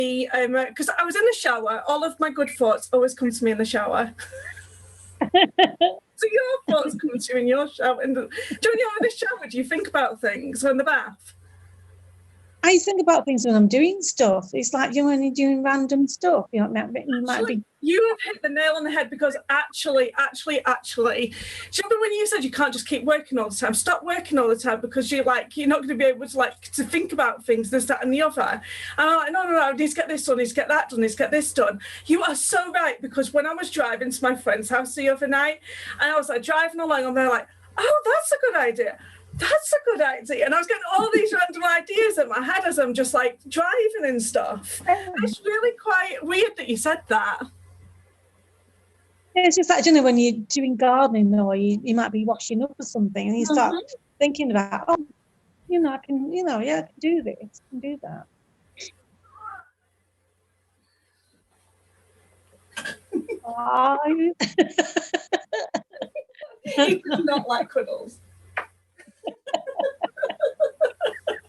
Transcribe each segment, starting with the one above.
because I was in the shower. All of my good thoughts always come to me in the shower. So your thoughts come to you in your shower. And when you're in the shower, do you think about things or in the bath? I think about things when I'm doing stuff. It's like, you know, when you're doing random stuff, you know, you might be... You have hit the nail on the head, because actually, do you remember when you said you can't just keep working all the time? Stop working all the time, because you're not going to be able to think about things, this, that, and the other. And I'm like, no, I need to get this done, I need to get that done, I need to get this done. You are so right, because when I was driving to my friend's house the other night, and I was like driving along, and they're like, oh, that's a good idea. That's a good idea. And I was getting all these random ideas in my head as I'm just like driving and stuff. It's really quite weird that you said that. It's just like, you know, when you're doing gardening, or you might be washing up or something, and you start thinking about, oh, you know, I can do this, I can do that. He does not like cuddles.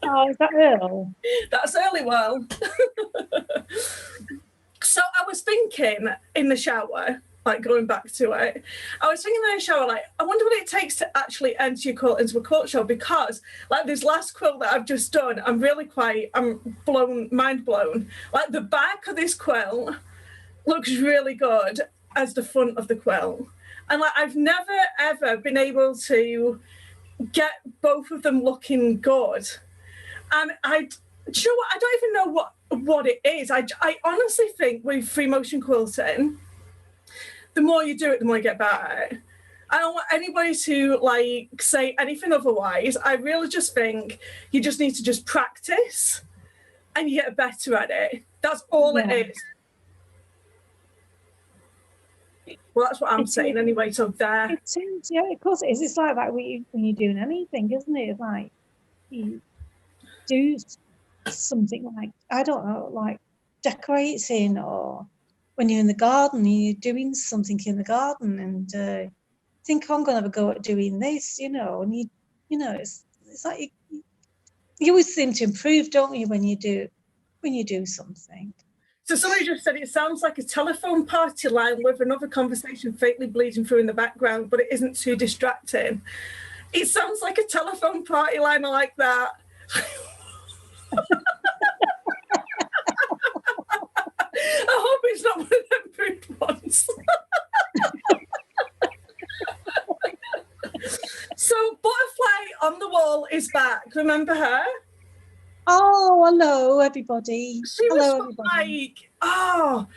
Oh, is that Earl? That's Early Well. So I was thinking in the shower, like going back to it, I was thinking in the shower, like, I wonder what it takes to actually enter your quilt into a quilt show, because like this last quilt that I've just done, I'm mind blown. Like the back of this quilt looks really good as the front of the quilt. And like I've never ever been able to get both of them looking good. And do you know what? I don't even know what it is. I honestly think with free motion quilting, the more you do it, the more you get better. I don't want anybody to like say anything otherwise. I really just think you just need to just practice and you get better at it. That's all it is. Well, that's what I'm saying anyway. So there. It is, yeah, of course it is. It's like that when you're doing anything, isn't it? It's like you do something like, I don't know, like decorating, or when you're in the garden and you're doing something in the garden, and think, oh, I'm going to have a go at doing this, you know, and you know, it's like you always seem to improve, don't you, when you do something. So somebody just said it sounds like a telephone party line with another conversation faintly bleeding through in the background, but it isn't too distracting. It sounds like a telephone party line. I like that. I hope it's not one of them rude ones. So Butterfly on the Wall is back. Remember her? Oh, hello, everybody. Hello, everybody. Butterfly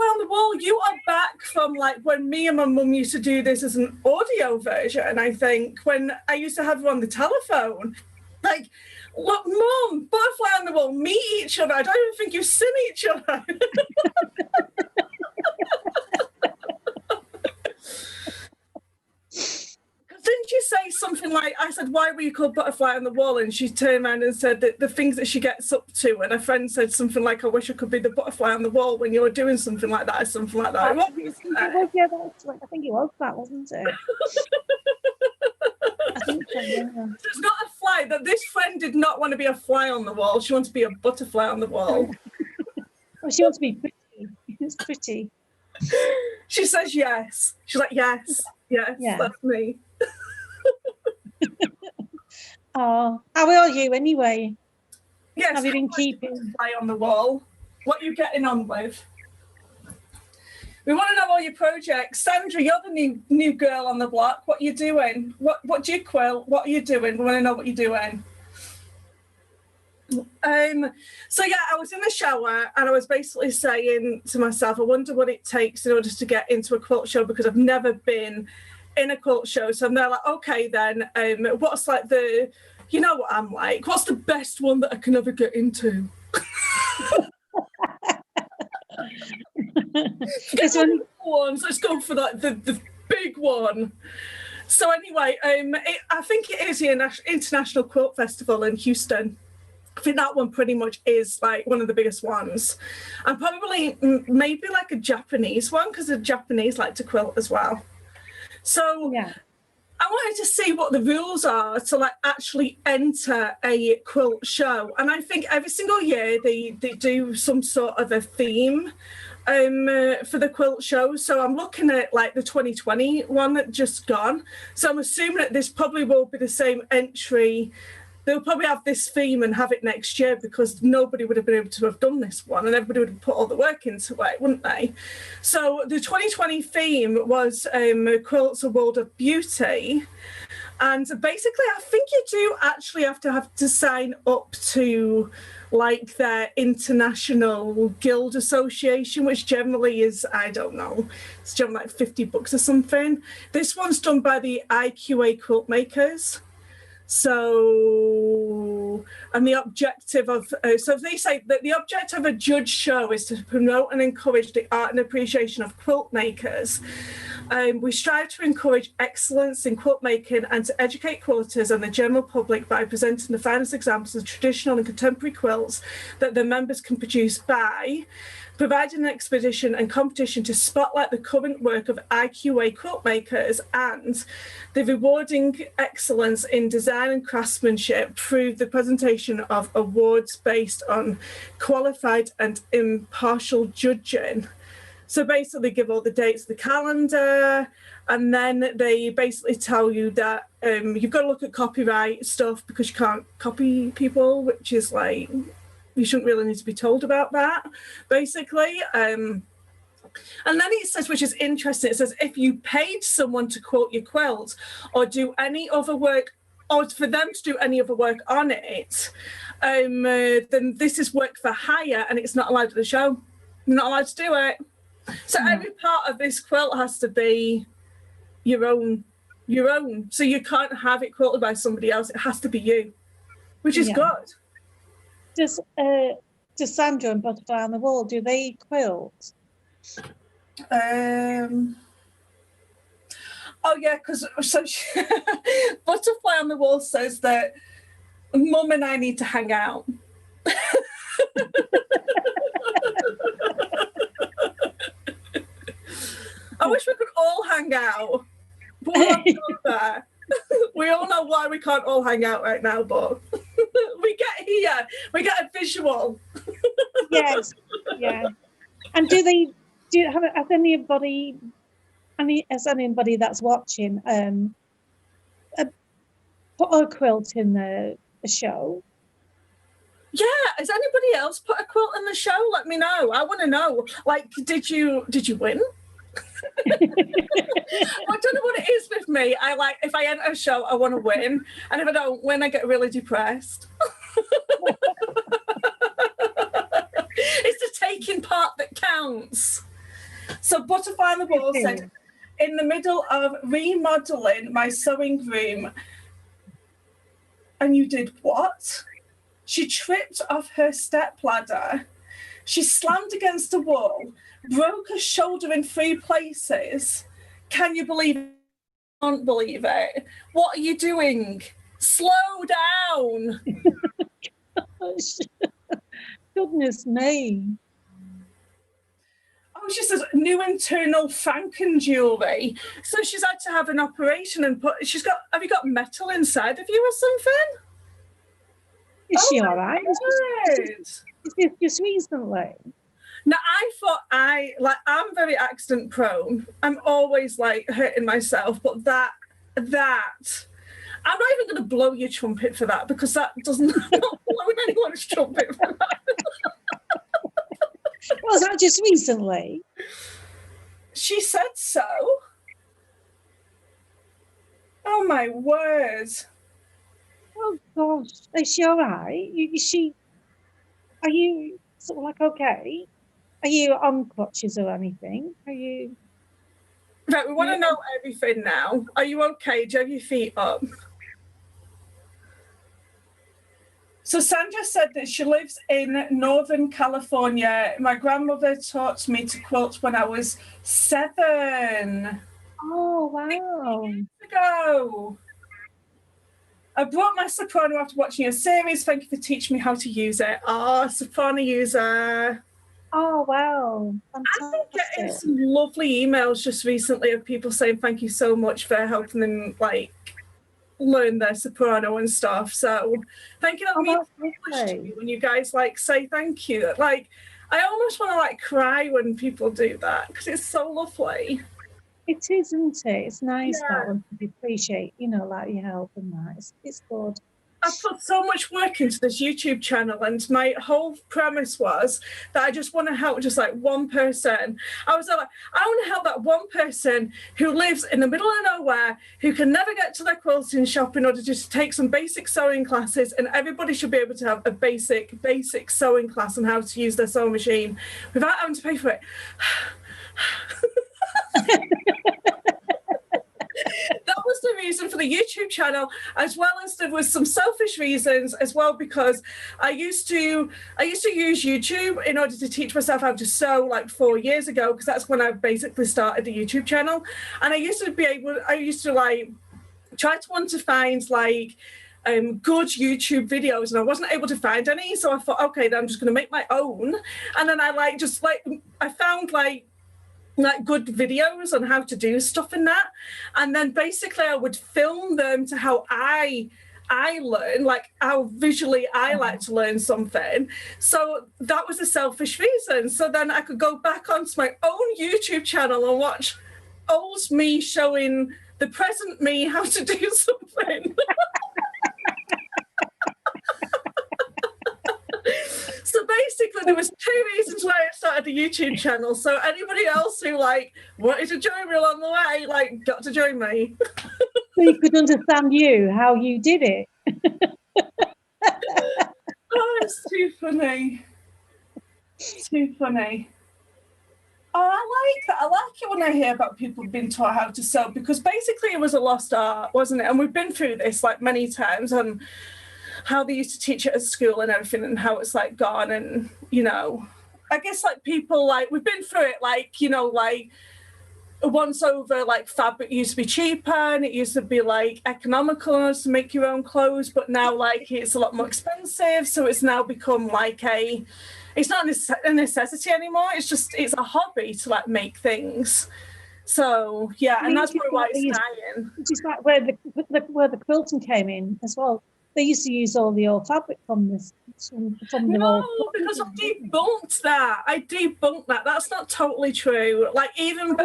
on the Wall, you are back from like when me and my mum used to do this as an audio version, I think, when I used to have her on the telephone. Like, look, Mum, Butterfly on the Wall, meet each other. I don't even think you've seen each other. Didn't you say something like, I said, why were you called Butterfly on the Wall? And she turned around and said that the things that she gets up to, and her friend said something like, I wish I could be the butterfly on the wall when you were doing something like that, or something like that. I think it was that, wasn't it? I think so, yeah. It's not a fly. That this friend did not want to be a fly on the wall. She wants to be a butterfly on the wall. Well, she wants to be pretty. It's pretty. She says yes. She's like, yes, that's me. Oh, how are you anyway? Yes. Have you been keeping Fly on the Wall? What are you getting on with? We want to know all your projects. Sandra, you're the new girl on the block. What are you doing? What do you quilt? What are you doing? We want to know what you're doing. So yeah, I was in the shower and I was basically saying to myself, I wonder what it takes in order to get into a quilt show, because I've never been in a quilt show. So I'm there like, okay then, what's like you know what I'm like, what's the best one that I can ever get into? Let's go for like the big one. So anyway, I think it is the International Quilt Festival in Houston. I think that one pretty much is like one of the biggest ones, and probably maybe like a Japanese one, because the Japanese like to quilt as well. So yeah, I wanted to see what the rules are to like actually enter a quilt show, and I think every single year they do some sort of a theme for the quilt show. So I'm looking at like the 2020 one that just gone. So I'm assuming that this probably will be the same entry. They'll probably have this theme and have it next year because nobody would have been able to have done this one and everybody would have put all the work into it, wouldn't they? So the 2020 theme was Quilts, a World of Beauty. And basically, I think you do actually have to sign up to like their international guild association, which generally is, I don't know, it's generally like $50 or something. This one's done by the IQA quilt makers. So, and the objective of, so they say that the objective of a judge show is to promote and encourage the art and appreciation of quilt makers. We strive to encourage excellence in quilt making and to educate quilters and the general public by presenting the finest examples of traditional and contemporary quilts that the members can produce by providing an expedition and competition to spotlight the current work of IQA quilt makers and the rewarding excellence in design and craftsmanship through the presentation of awards based on qualified and impartial judging. So basically give all the dates of the calendar, and then they basically tell you that you've got to look at copyright stuff because you can't copy people, which is like, you shouldn't really need to be told about that, basically. And then it says, which is interesting, it says, if you paid someone to quilt your quilt or do any other work, or for them to do any other work on it, then this is work for hire and it's not allowed at the show. You're not allowed to do it. So every part of this quilt has to be your own. So you can't have it quilted by somebody else. It has to be you, which is good. Does Sandra and Butterfly on the Wall, do they quilt? Oh yeah, because so Butterfly on the Wall says that Mum and I need to hang out. I wish we could all hang out, but we're not doing that. We all know why we can't all hang out right now, but we get a visual. Yes, yeah. And has anybody that's watching put a quilt in the show? Yeah, has anybody else put a quilt in the show? Let me know. I want to know. Like, did you win? I don't know what it is with me. I like, if I enter a show, I want to win, and if I don't win, I get really depressed. It's the taking part that counts. So Butterfly on the Wall said, in the middle of remodeling my sewing room. And you did what? She tripped off her stepladder. She slammed against a wall, broke her shoulder in 3 places. Can you believe it? I can't believe it. What are you doing? Slow down. Gosh. Goodness me. Oh, she says new internal Franken jewellery. So she's had to have an operation and have you got metal inside of you or something? Is she all right? Just recently. Now, I thought I'm very accident prone. I'm always like hurting myself, but that I'm not even going to blow your trumpet for that because that doesn't, I'm not blowing anyone's trumpet for that. Was that just recently? She said so. Oh my word. Oh gosh, is she all right? Are you sort of like okay? Are you on crutches or anything? Are you? Right, we want to know everything now. Are you okay? Do you have your feet up? So Sandra said that she lives in Northern California. My grandmother taught me to quilt when I was 7. Oh, wow. 6 years ago. I brought my Soprano after watching your series. Thank you for teaching me how to use it. Oh, Soprano user. Oh, wow. I've been getting Fantastic. some lovely emails just recently of people saying thank you so much for helping them like learn their soprano and stuff. So thank you. That means That's so much to lovely. me when you guys like say thank you. Like I almost want to like cry when people do that because it's so lovely. It is, isn't it? It's nice Yeah. that when people appreciate, like your help and that. It's good. I've put so much work into this YouTube channel, and my whole premise was that I just want to help just like one person. I was like, I want to help that one person who lives in the middle of nowhere, who can never get to their quilting shop in order just to take some basic sewing classes, and everybody should be able to have a basic sewing class on how to use their sewing machine without having to pay for it. That was the reason for the YouTube channel, as well as there was some selfish reasons as well, because I used to use YouTube in order to teach myself how to sew like 4 years ago, because that's when I basically started the YouTube channel. And I used to like try to want to find like good YouTube videos, and I wasn't able to find any. So I thought, okay, then I'm just going to make my own. And then I found like good videos on how to do stuff in that, and then basically I would film them to how I learn, like how visually I like to learn something. So that was a selfish reason. So then I could go back onto my own YouTube channel and watch old me showing the present me how to do something. So basically there was 2 reasons why I started the YouTube channel. So anybody else who like wanted to join me along the way, like got to join me. So you could understand how you did it. Oh, it's too funny. Too funny. Oh, I like that. I like it when I hear about people being taught how to sew, because basically it was a lost art, wasn't it? And we've been through this like many times, and how they used to teach it at school and everything, and how it's like gone. And I guess like people, like we've been through it, like like once over, like fabric used to be cheaper and it used to be like economical to make your own clothes, but now like it's a lot more expensive. So it's now become like it's not a necessity anymore. It's a hobby to like make things. So yeah, and that's why it's dying. Which is like where the quilting came in as well. They used to use all the old fabric from the No, because I debunked that. That's not totally true. Like even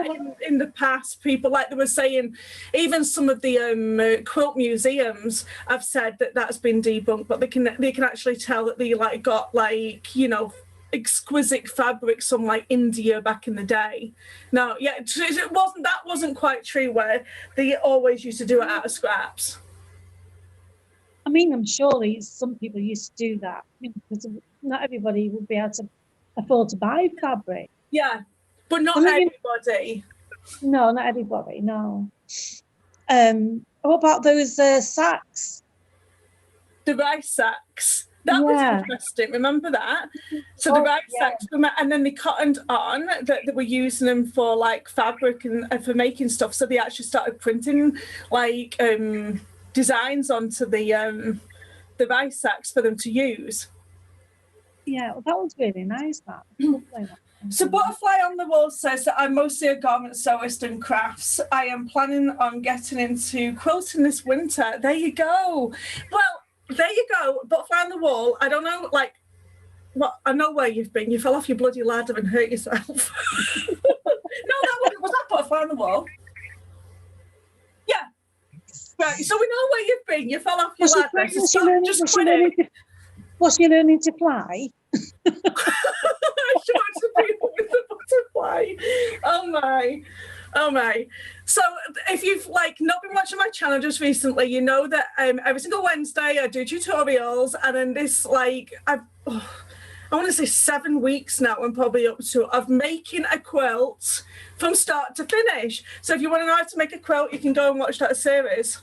in the past, people like they were saying, even some of the quilt museums have said that that's been debunked, but they can actually tell that they like got like exquisite fabrics from like India back in the day. No, yeah, that wasn't quite true, where they always used to do it out of scraps. I mean, I'm sure some people used to do that, because not everybody would be able to afford to buy fabric. Yeah, but not everybody. No, not everybody, no. What about those sacks? The rice sacks. That was interesting. Remember that? So the rice sacks, and then they cottoned on that they were using them for like fabric and for making stuff. So they actually started printing like designs onto the rice sacks for them to use. Yeah, well, that was really nice. That. So Butterfly on the Wall says that I'm mostly a garment sewist and crafts. I am planning on getting into quilting this winter. There you go. Well, there you go. Butterfly on the Wall. I don't know, like, well, I know where you've been. You fell off your bloody ladder and hurt yourself. No, was that Butterfly on the Wall? Yeah. Right, so we know where you've been. You fell off your ladder. Just quit it. Was she learning to fly? I showed to people with the butterfly. Oh my. So if you've like not been watching my channel just recently, you know that every single Wednesday I do tutorials, and then this like I want to say 7 weeks now I'm probably up to, of making a quilt from start to finish. So if you want to know how to make a quilt, you can go and watch that series.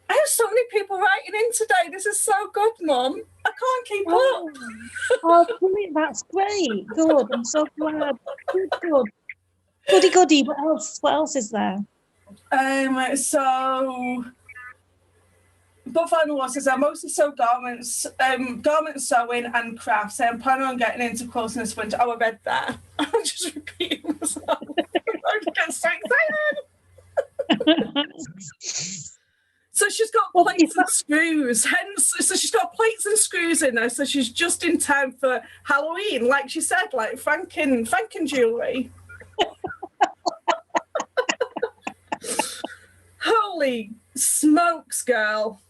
I have so many people writing in today. This is so good, Mum. I can't keep up. Oh, that's great. Good. I'm so glad. Good. Goody. What else is there? So But final one says, I mostly sew garments, garment sewing and crafts. I'm planning on getting into quilting this winter. Oh, I read that. I'm just repeating myself. I get so excited. So she's got plates and screws. So she's got plates and screws in there. So she's just in time for Halloween, like she said, like Franken jewellery. Holy smokes, girl.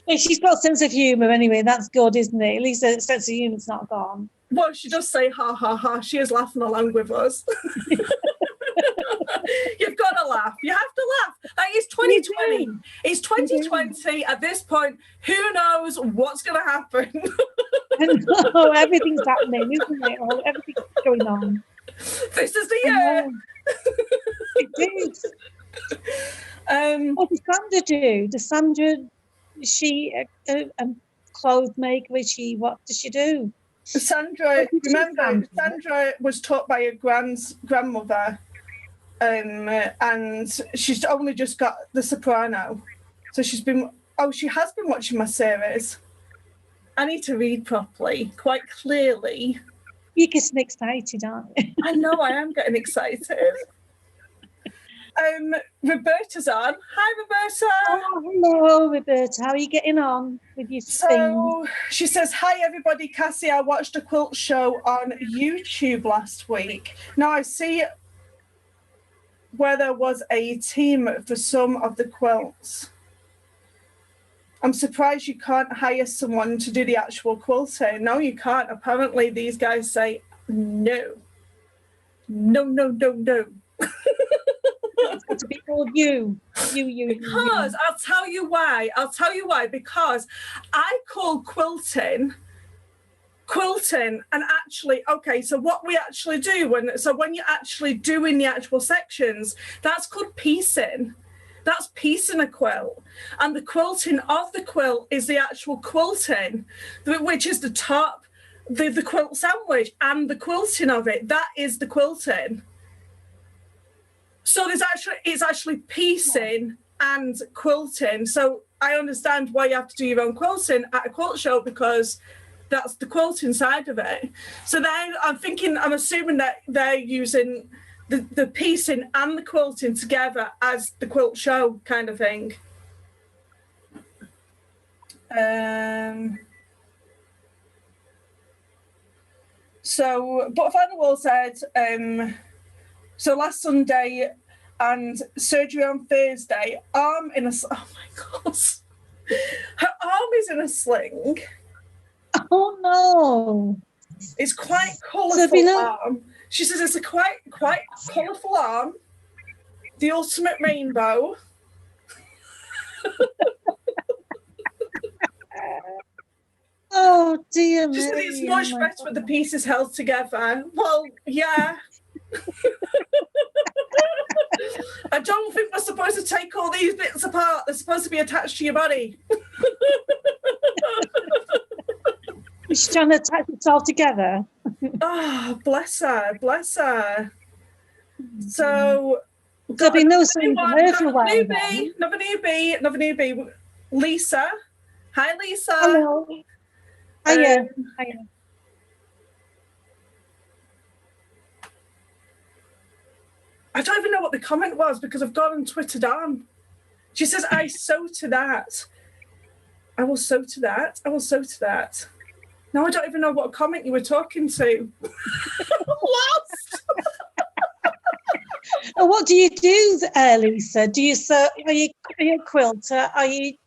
She's got a sense of humour anyway. That's good, isn't it? At least the sense of humour's not gone. Well, she does say ha ha ha. She is laughing along with us. You've got to laugh. You have to laugh. Like, it's 2020. It's 2020. At this point, who knows what's going to happen? I know, everything's happening, isn't it? Everything's going on. This is the year. It is. What does Sandra do? Does Sandra, is she a clothes maker? What does she do? Sandra was taught by her grandmother, and she's only just got the Soprano. So she has been watching my series. I need to read properly, quite clearly. You're getting excited, aren't you? I know, I am getting excited. Roberta's on. Hi, Roberta. Oh, hello, Roberta. How are you getting on with your thing? She says, hi, everybody. Cassie, I watched a quilt show on YouTube last week. Now, I see where there was a team for some of the quilts. I'm surprised you can't hire someone to do the actual quilting. No, you can't. Apparently, these guys say no. No. It's got to be all you. Because I'll tell you why. Because I call quilting, and actually, okay, so what we actually do when you're actually doing the actual sections, that's called piecing. That's piecing a quilt. And the quilting of the quilt is the actual quilting, which is the top, the quilt sandwich, and the quilting of it. That is the quilting. So it's actually piecing and quilting. So I understand why you have to do your own quilting at a quilt show, because that's the quilting side of it. So then I'm assuming that they're using the piecing and the quilting together as the quilt show kind of thing. So Butterfly on the Wall said, so last Sunday and surgery on Thursday, oh my God, her arm is in a sling. Oh no. It's quite colourful arm. She says it's a quite colourful arm. The ultimate rainbow. Oh dear me. She said it's much better with the pieces held together. Well, yeah. I don't think we're supposed to take all these bits apart. They're supposed to be attached to your body. She's trying to attach it all together. Oh, bless her. So there'll be no saying her for a while. Another newbie. Lisa. Hi, Lisa. Hello. Hiya. I don't even know what the comment was because I've gone and Twittered on. She says, I sew to that. I will sew to that. Now I don't even know what comment you were talking to. Lost. What do you do, Lisa? Do you sew? Are you a quilter?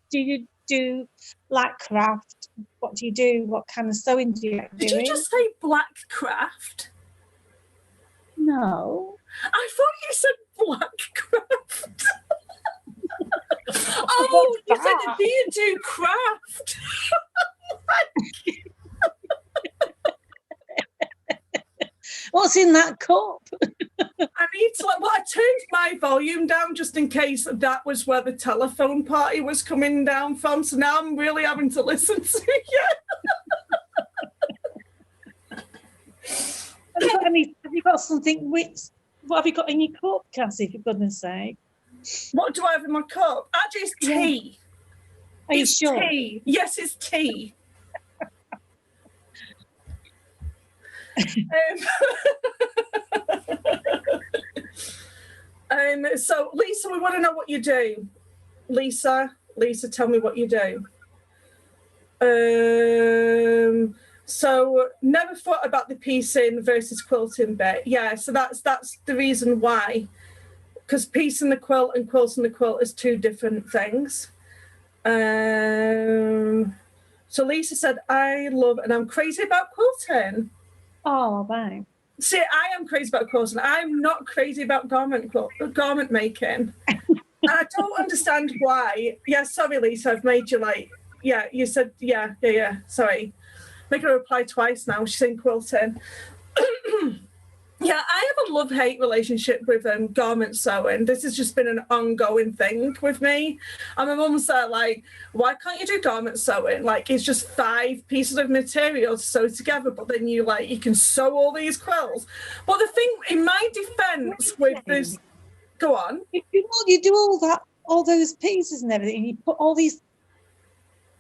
Do you do like craft? What do you do? What kind of sewing do you like doing? Did you just say black craft? No. I thought you said black craft. Oh, you said, do you do craft? What's in that cup? I need to, I turned my volume down just in case that was where the telephone party was coming down from. So now I'm really having to listen to you. Have you got something? What have you got in your cup, Cassie, for goodness sake? What do I have in my cup? Actually, it's tea. Are you sure? Tea. Yes, it's tea. So, Lisa, we want to know what you do. Lisa, tell me what you do. So, never thought about the piecing versus quilting bit. Yeah, so that's the reason why. Because piecing the quilt and quilting the quilt is two different things. So Lisa said, I love and I'm crazy about quilting. Oh, thanks. See, I am crazy about quilting. I'm not crazy about garment making. And I don't understand why. Yeah, sorry, Lisa, I've made you you said, yeah, sorry. Making her reply twice now. She's in quilting. Yeah, I have a love-hate relationship with garment sewing. This has just been an ongoing thing with me. And my mum said, why can't you do garment sewing? It's just 5 pieces of material to sew together, but then you can sew all these quilts. But the thing, in my defense with this, go on. You do all those pieces and everything, and you put all these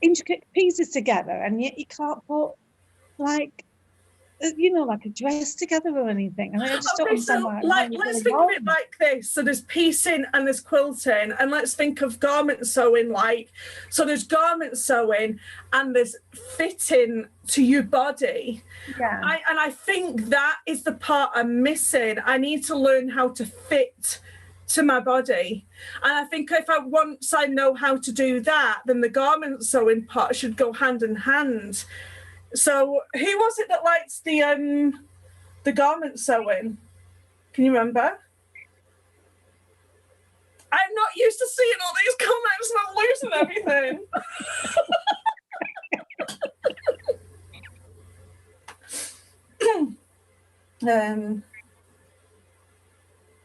intricate pieces together, and yet you can't put like a dress together or anything. And I just don't understand why. Let's think of it like this. So there's piecing and there's quilting, and let's think of garment sewing so there's garment sewing and there's fitting to your body. Yeah. I think that is the part I'm missing. I need to learn how to fit to my body. And I think once I know how to do that, then the garment sewing part should go hand in hand. So who was it that likes the garment sewing? Can you remember? I'm not used to seeing all these comments and I'm losing everything.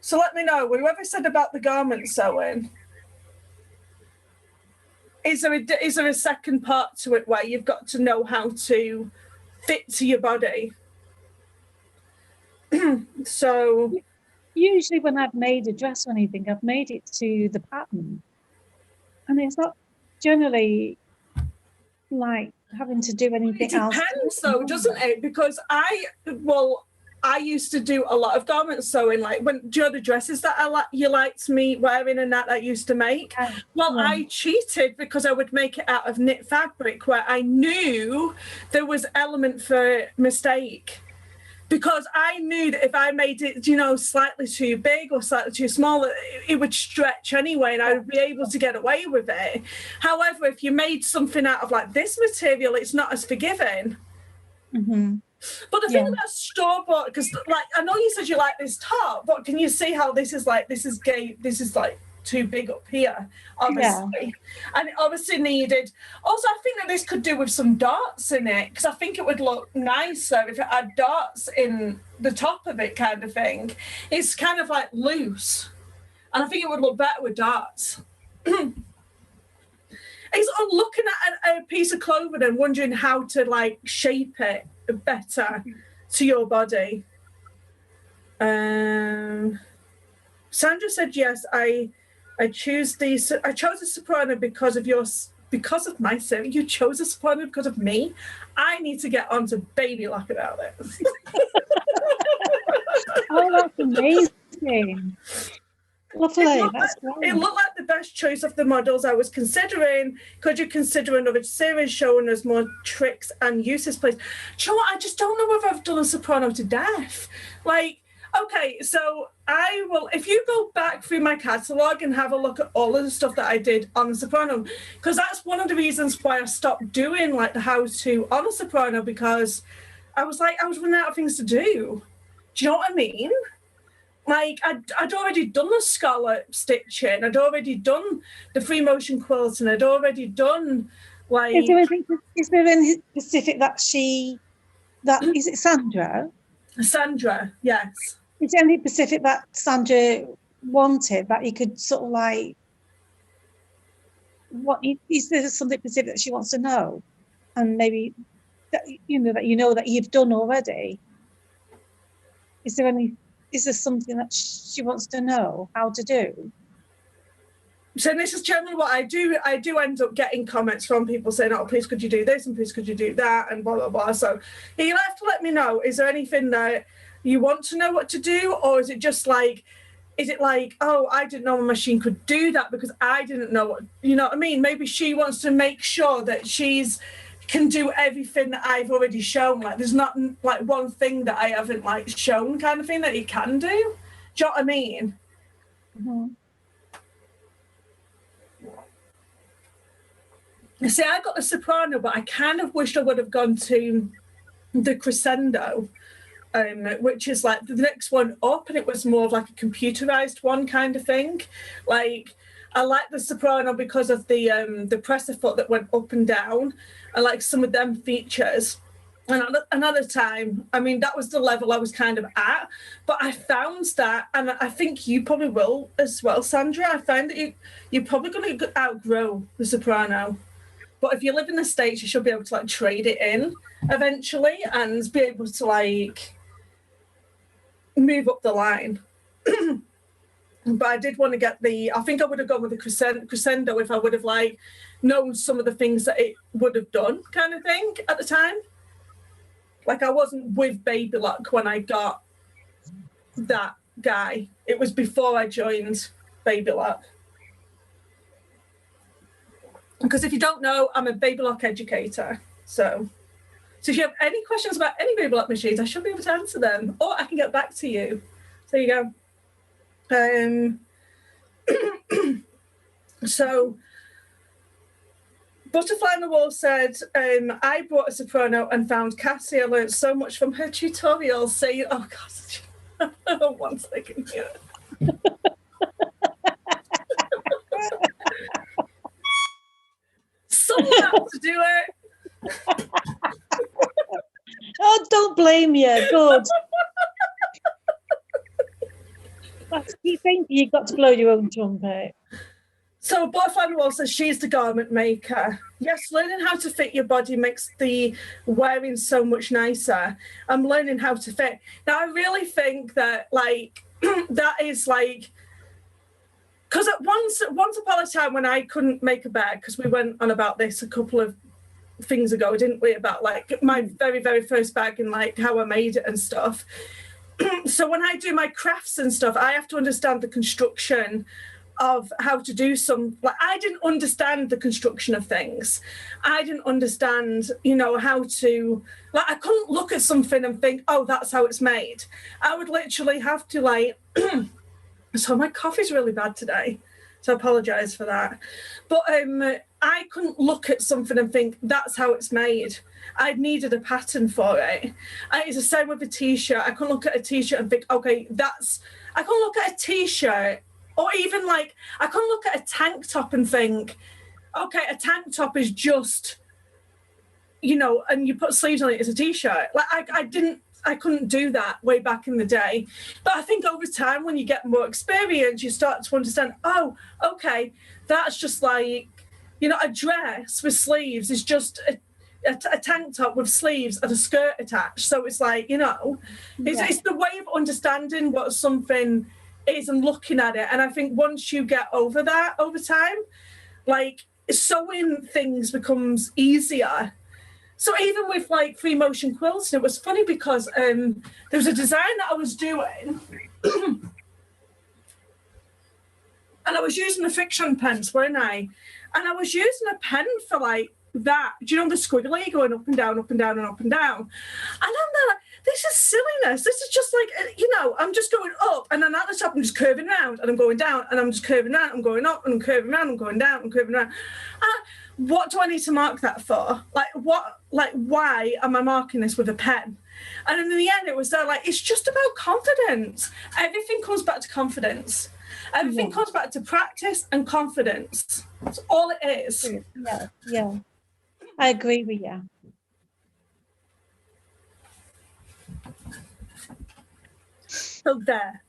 So let me know, whoever said about the garment sewing, is there a second part to it where you've got to know how to fit to your body? So usually when I've made a dress or anything, I've made it to the pattern, and it's not generally having to do anything else. It depends though, doesn't it? Because I used to do a lot of garment sewing, do you know the dresses that you liked me wearing and that I used to make? I cheated because I would make it out of knit fabric where I knew there was element for mistake. Because I knew that if I made it, slightly too big or slightly too small, it would stretch anyway and I would be able to get away with it. However, if you made something out of this material, it's not as forgiving. Mm-hmm. But the thing about store-bought, because I know you said you like this top, but can you see how this is too big up here, obviously. Yeah. And it obviously needed, also I think that this could do with some dots in it, because I think it would look nicer if it had dots in the top of it, kind of thing. It's kind of loose, and I think it would look better with dots. It's on looking at a piece of clothing and wondering how to shape it better to your body. Sandra said yes. I chose a Soprano because of my service. You chose a Soprano because of me. I need to get onto Baby Lock about it. Oh, that's amazing. Lovely. It looked like the best choice of the models I was considering. Could you consider another series showing us more tricks and uses, please? Do you know what? I just don't know whether I've done a Soprano to death. Okay, so I will, if you go back through my catalogue and have a look at all of the stuff that I did on the Soprano, because that's one of the reasons why I stopped doing the how-to on a Soprano, because I was running out of things to do. Do you know what I mean? I'd already done the scallop stitching, I'd already done the free motion quilting, I'd already done Is there anything specific that is it Sandra? Sandra, yes. Is there anything specific that Sandra wanted that you could sort of is there something specific that she wants to know? And maybe that that you've done already? Is there something that she wants to know how to do? So this is generally what I do. I do end up getting comments from people saying, oh, please could you do this and please could you do that and blah, blah, blah. So you'll have to let me know, is there anything that you want to know what to do? Or is it just like, oh, I didn't know my machine could do that because I didn't know what, you know what I mean? Maybe she wants to make sure that can do everything that I've already shown. Like there's not like one thing that I haven't like shown kind of thing that you can do. Do you know what I mean? Mm-hmm. See, I got the Soprano, but I kind of wished I would have gone to the Crescendo, which is like the next one up, and it was more of like a computerized one kind of thing. Like I like the Soprano because of the presser foot that went up and down, and like some of them features. And another time, I mean, that was the level I was kind of at, but I found that, and I think you probably will as well, Sandra. I find that you're probably going to outgrow the Soprano. But if you live in the States, you should be able to like trade it in eventually and be able to like move up the line. But I did want to get I think I would have gone with the Crescendo if I would have like known some of the things that it would have done kind of thing at the time. Like I wasn't with Baby Lock when I got that guy. It was before I joined Baby Lock. Because if you don't know, I'm a Baby Lock educator. So if you have any questions about any Baby Lock machines, I should be able to answer them, or I can get back to you. So there you go. So Butterfly on the Wall said, I bought a Soprano and found Cassie. I learned so much from her tutorials. Saying, oh God, 1 second here. Someone has to do it. Oh, don't blame you. Good. That's you think you've got to blow your own trumpet. So Butterfly on the Wall says she's the garment maker. Yes, learning how to fit your body makes the wearing so much nicer. I'm learning how to fit. Now, I really think that, like, that is, like, because at once upon a time when I couldn't make a bed, because we went on about this a couple of things ago, didn't we, about, like, my very, very first bag and, like, how I made it and stuff. So when I do my crafts and stuff, I have to understand the construction of how to do like I didn't understand the construction of things. I didn't understand, how to, like, I couldn't look at something and think, oh, that's how it's made. I would literally have to, like, so my coffee's really bad today, so I apologize for that. But I couldn't look at something and think, that's how it's made. I needed a pattern for it. It's the same with a t-shirt. I couldn't look at a t-shirt and think, okay, I couldn't look at a t-shirt. Or even, like, I couldn't look at a tank top and think, okay, a tank top is just, and you put sleeves on it as a T-shirt. Like, I couldn't do that way back in the day. But I think over time, when you get more experience, you start to understand, oh, okay, that's just like, a dress with sleeves is just a tank top with sleeves and a skirt attached. So it's like, it's the way of understanding what something is and looking at it. And I think once you get over that over time, like, sewing things becomes easier. So even with, like, free motion quilts, it was funny because there was a design that I was doing and I was using a fiction pens, weren't I? And I was using a pen for, like, that. Do you know the squiggly going up and down, up and down, and up and down? And I'm like, this is silliness. This is just like, I'm just going up, and then at the top I'm just curving around, and I'm going down, and I'm just curving around, I'm going up, and I'm curving around, I'm going down, I'm curving around. What do I need to mark that for? Why am I marking this with a pen? And in the end, it was like, it's just about confidence. Everything comes back to confidence. Everything comes back to practice and confidence. That's all it is. Yeah. I agree with you. So there.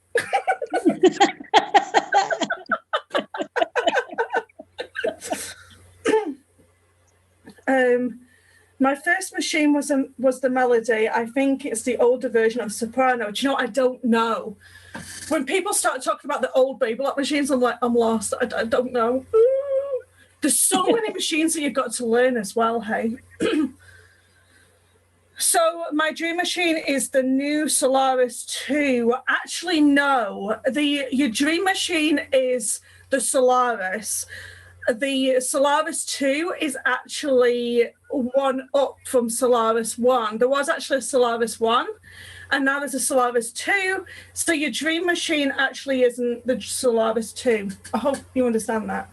My first machine was the Melody. I think it's the older version of Soprano. Do you know what? I don't know. When people start talking about the old baby lock machines, I'm like, I'm lost. I don't know. Ooh. There's so many machines that you've got to learn as well, hey? So my dream machine is the new Solaris 2. Actually, no. Your dream machine is the Solaris. The Solaris 2 is actually one up from Solaris 1. There was actually a Solaris 1, and now there's a Solaris 2. So your dream machine actually isn't the Solaris 2. I hope you understand that.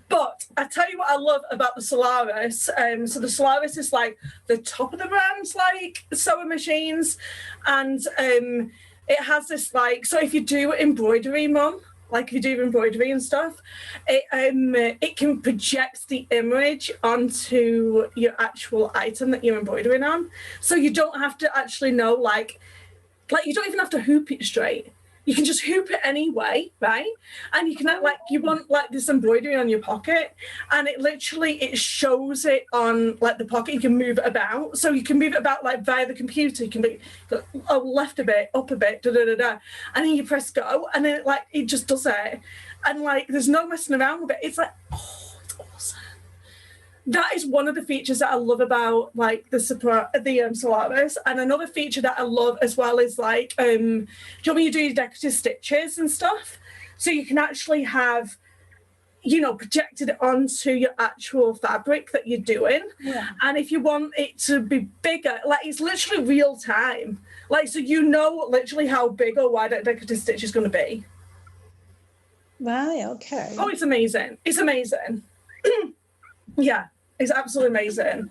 But I tell you what I love about the Solaris. So the Solaris is like the top of the brand, like sewing machines. And it has this like, so if you do embroidery, Mum, like if you do embroidery and stuff, it can project the image onto your actual item that you're embroidering on. So you don't have to actually know, like you don't even have to hoop it straight. You can just hoop it anyway, right? And you can act like you want like this embroidery on your pocket, and it shows it on like the pocket. You can move it about, so you can move it about like via the computer. You can be left a bit, up a bit, and then you press go, and then it just does it, and like there's no messing around with it. It's like, oh, it's awesome. That is one of the features that I love about like the Solaris. And another feature that I love as well is like, do you know when you do your decorative stitches and stuff? So you can actually have, projected it onto your actual fabric that you're doing. Yeah. And if you want it to be bigger, like it's literally real time. Like, so literally how big or wide that decorative stitch is going to be. Right, okay. Oh, it's amazing. It's amazing. Yeah. It's absolutely amazing.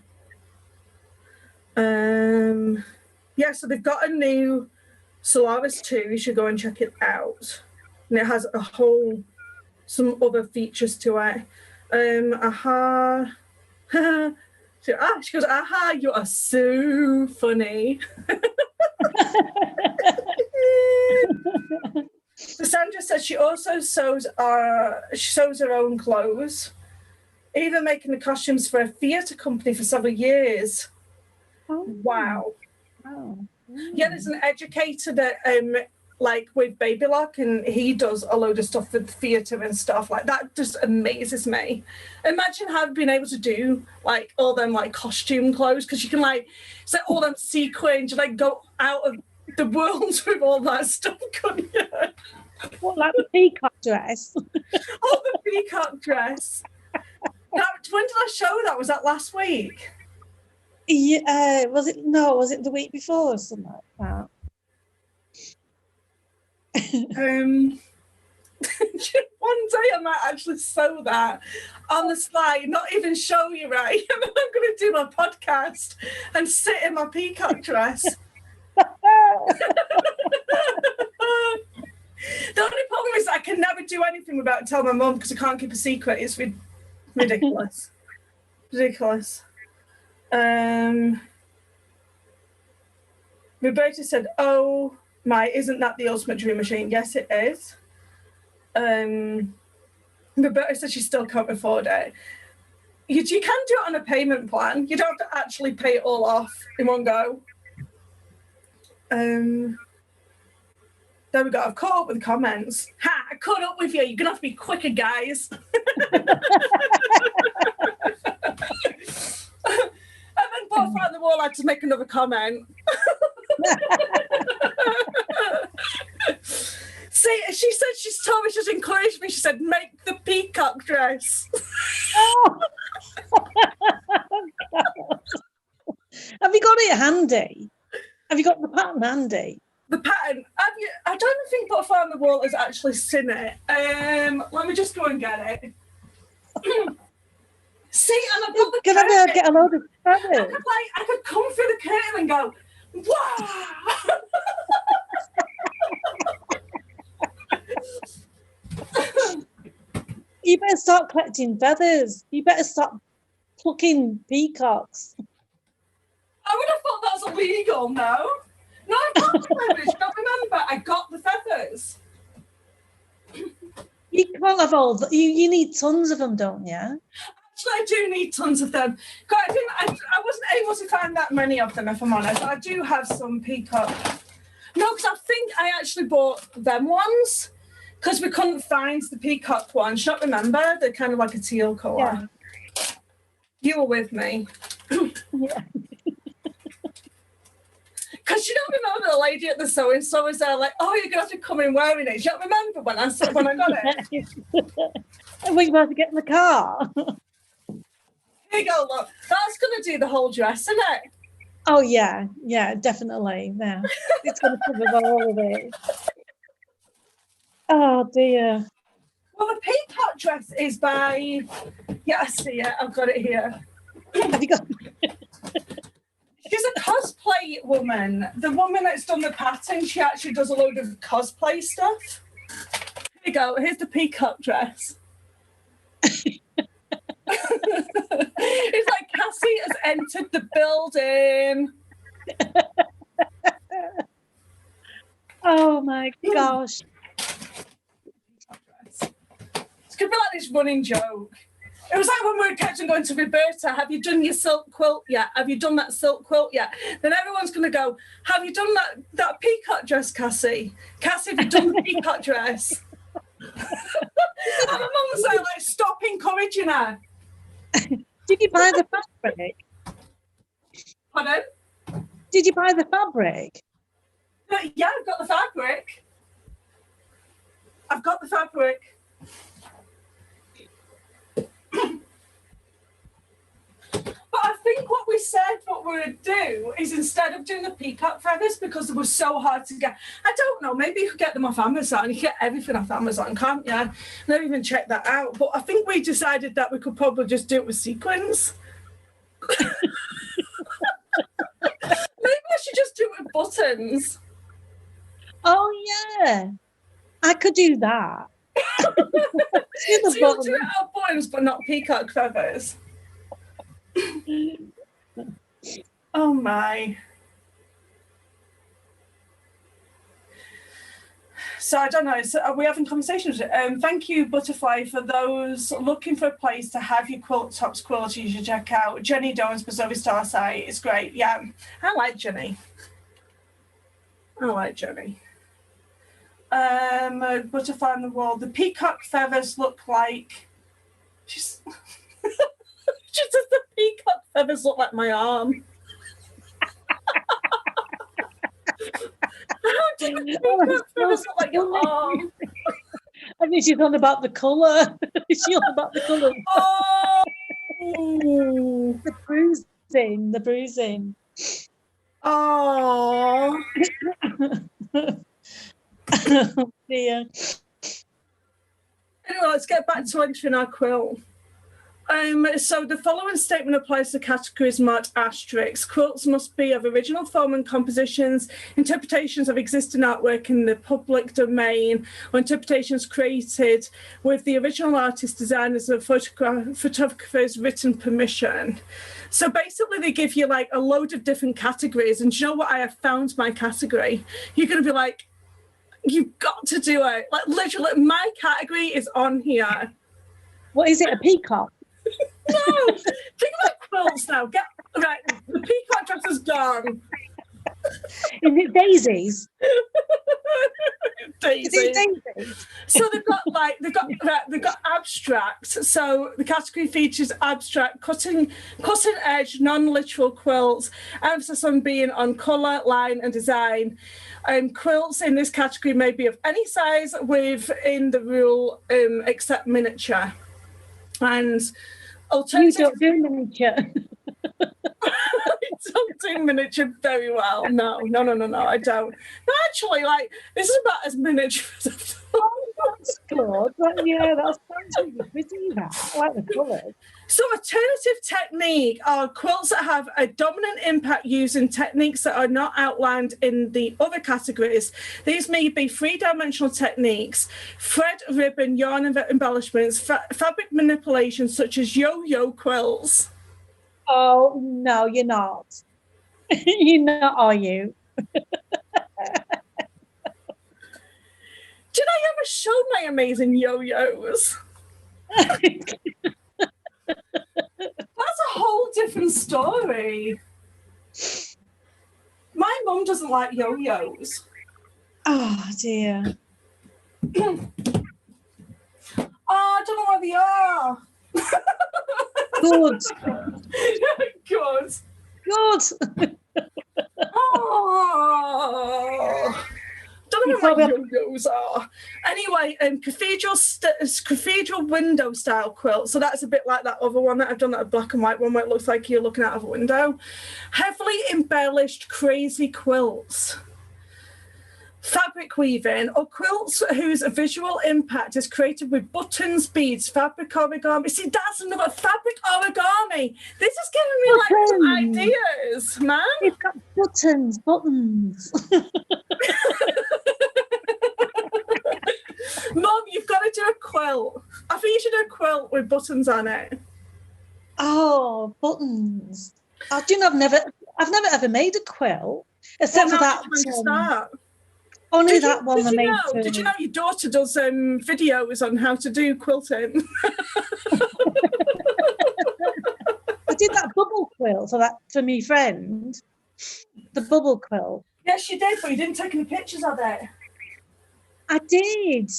Yeah, so they've got a new Solaris 2. You should go and check it out. And it has some other features to it. She goes, aha, you are so funny. Sandra says she also sews her own clothes. Even making the costumes for a theatre company for several years. Oh. Wow. Oh. Yeah, there's an educator that like with Baby Lock, and he does a load of stuff with theatre and stuff like that. Just amazes me. Imagine being able to do like all them like costume clothes, because you can like set all them sequins, you like go out of the world with all that stuff, couldn't you? What, like the peacock dress? Oh, the peacock dress. When did I show that? Was that last week? Yeah, was it the week before or something like that? One day I might actually sew that on the slide, not even show you, right? And then I'm going to do my podcast and sit in my peacock dress. The only problem is I can never do anything without telling my mum, because I can't keep a secret. It's ridiculous. Ridiculous. Roberta said, oh my, isn't that the ultimate dream machine? Yes, it is. Roberta said she still can't afford it. You can do it on a payment plan. You don't have to actually pay it all off in one go. There we go. I've caught up with the comments. Ha! I caught up with you. You're going to have to be quicker, guys. And then Butterfly on the Wall had to make another comment. See, she said she's told me, she's encouraged me. She said, make the peacock dress. Oh. Have you got it handy? Have you got the pattern handy? The pattern? I don't think Butterfly on the Wall has actually seen it. Let me just go and get it. See, and I've got the Can I get a load of feathers? I could come through the curtain and go, wow! You better start collecting feathers. You better start plucking peacocks. I would have thought that was illegal, no? No, I got the feathers. Don't remember, I got the feathers. You can't have all. You need tons of them, don't you? Actually, I do need tons of them. God, I wasn't able to find that many of them, if I'm honest. I do have some peacock. No, because I think I actually bought them ones because we couldn't find the peacock ones. Do you not remember? They're kind of like a teal colour. Yeah. You were with me. Yeah. Because you don't remember the lady at the sewing store was there like, oh, you're going to have to come in wearing it. You don't remember when I got it? And we're about to get in the car. Here you go, look. That's going to do the whole dress, isn't it? Oh, yeah. Yeah, definitely. Yeah. It's going to cover all of it. Oh, dear. Well, the peacock dress is by... Yeah, I see it. I've got it here. Have you got... She's a cosplay woman. The woman that's done the pattern, she actually does a load of cosplay stuff. Here you go. Here's the peacock dress. It's like Cassie has entered the building. Oh, my gosh. It's going to be like this running joke. It was like when we were kept on going to Roberta, have you done your silk quilt yet? Have you done that silk quilt yet? Then everyone's going to go, have you done that peacock dress, Cassie? Cassie, have you done the peacock dress? And my mum was there like, stop encouraging her. Did you buy the fabric? Pardon? Did you buy the fabric? Yeah, I've got the fabric. I've got the fabric. But I think what we said what we would do is instead of doing the peacock feathers, because they were so hard to get, I don't know, maybe you could get them off Amazon. You can get everything off Amazon, can't you? Never even checked that out. But I think we decided that we could probably just do it with sequins. Maybe I should just do it with buttons. Oh, yeah. I could do that. So you'll do it out of buttons, but not peacock feathers. Oh my. So I don't know, so are we having conversations? Thank you, Butterfly, for those looking for a place to have your quilt tops quilted. You should check out Jenny Doan's Bazovi Star site. It's great. Yeah, I like Jenny. Butterfly on the wall. The peacock feathers look like... Just the peacock feathers look like my arm. How did the peacock feathers look like your arm? I mean, she's on about the colour. She's on about the colour. Oh! The bruising. Oh! Oh, dear. Anyway, let's get back to entering our quilt. So the following statement applies to categories marked asterisks. Quilts must be of original form and compositions, interpretations of existing artwork in the public domain, or interpretations created with the original artist, designers, or photographers' written permission. So basically they give you like a load of different categories, and do you know what? I have found my category. You're going to be like, you've got to do it. Like literally, my category is on here. What is it, a peacock? No, think about quilts now. Right, the peacock dress is gone. Is it daisies? Daisies. Is it daisies? So they've got abstract. So the category features abstract, cutting edge, non-literal quilts. Emphasis on being on colour, line, and design. Quilts in this category may be of any size within the rule, except miniature. And alternative. You don't do miniature. I don't do miniature very well. No, I don't. No, actually, like, this is about as miniature as I've done. Oh, that's good. But yeah, that's really pretty, that. I like the colours. So alternative technique are quilts that have a dominant impact using techniques that are not outlined in the other categories. These may be three-dimensional techniques, thread, ribbon, yarn embellishments, fabric manipulation such as yo-yo quilts. Oh, no, you're not. You're not, are you? Did I ever show my amazing yo-yos? That's a whole different story. My mum doesn't like yo-yos. Oh dear. Oh, I don't know where they are. Good. Good. Good. Oh. Don't know what yo-yos are. Anyway, cathedral window style quilt. So that's a bit like that other one that I've done, that black and white one where it looks like you're looking out of a window. Heavily embellished crazy quilts. Fabric weaving, or quilts whose visual impact is created with buttons, beads, fabric origami. See, that's another fabric origami. This is giving me like some ideas, man. It's got buttons. Mum, you've got to do a quilt. I think you should do a quilt with buttons on it. Oh, buttons. I do know, I've never ever made a quilt except for that. Only that one I made. Did you know your daughter does videos on how to do quilting? I did that bubble quilt for me friend. The bubble quilt. Yes, you did, but you didn't take any pictures of it. I did.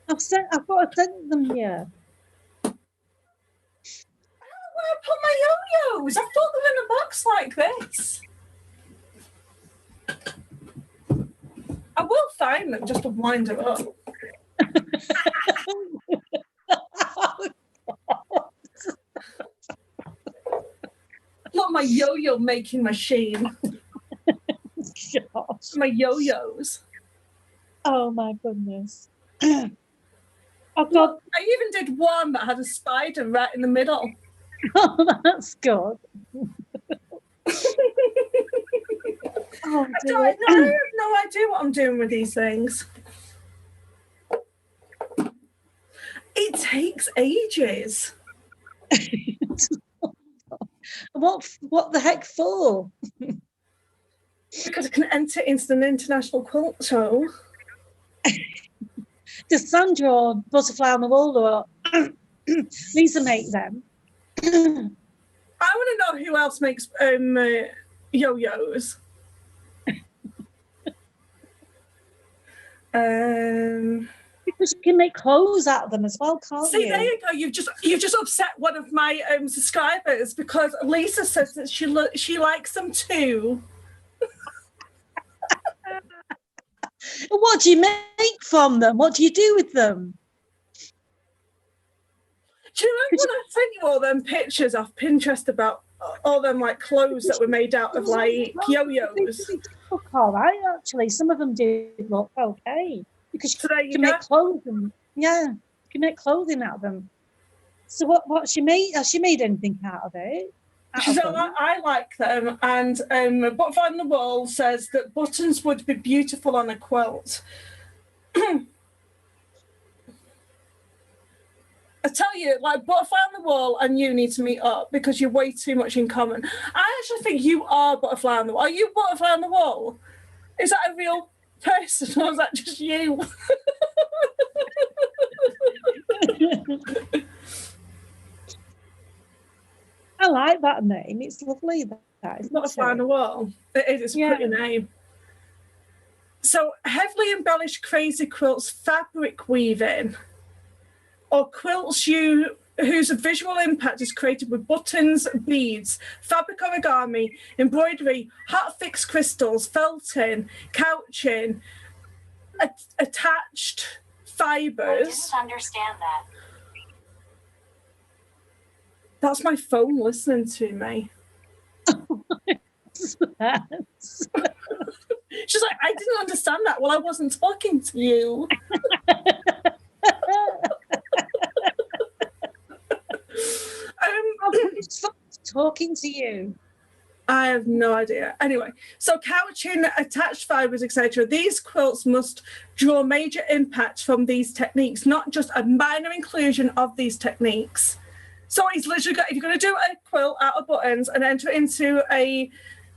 I've got to send them here. I don't know where I put my yo-yos. I thought them in a box like this. I will find them just to wind it up. Look, my yo-yo making machine. Gosh. My yo-yos. Oh my goodness. I've got. I even did one that had a spider right in the middle. Oh, that's good. Oh, I have no idea what I'm doing with these things. It takes ages. What the heck for? Because I can enter into an international quilt show. Does Sandra or Butterfly on the Wall or Lisa make them? I want to know who else makes yo-yos. Because you can make clothes out of them as well, can't you? See, there you go. You've just upset one of my subscribers because Lisa says that she likes them too. What do you make from them? What do you do with them? Do you remember when I sent you all them pictures off Pinterest about all them like clothes that were made out of like yo-yos? All right, actually, some of them did look okay because you can make clothing. Yeah, you can make clothing out of them. So what she made? Has she made anything out of it? I like them, and Butterfly on the Wall says that buttons would be beautiful on a quilt. I tell you, like Butterfly on the Wall and you need to meet up because you're way too much in common. I actually think you are Butterfly on the Wall. Are you Butterfly on the Wall? Is that a real person or is that just you? I like that name. It's lovely. That it's Butterfly on the Wall. It is. It's a pretty name. So heavily embellished crazy quilts, fabric weaving, or quilts whose visual impact is created with buttons, beads, fabric origami, embroidery, hot fixed crystals, felting, couching, attached fibres. I didn't understand that. That's my phone listening to me. She's like, I didn't understand that. Well, I wasn't talking to you. Talking to you. I have no idea. Anyway, so couching, attached fibres, etc. These quilts must draw major impact from these techniques, not just a minor inclusion of these techniques. So he's literally got, if you're going to do a quilt out of buttons and enter into a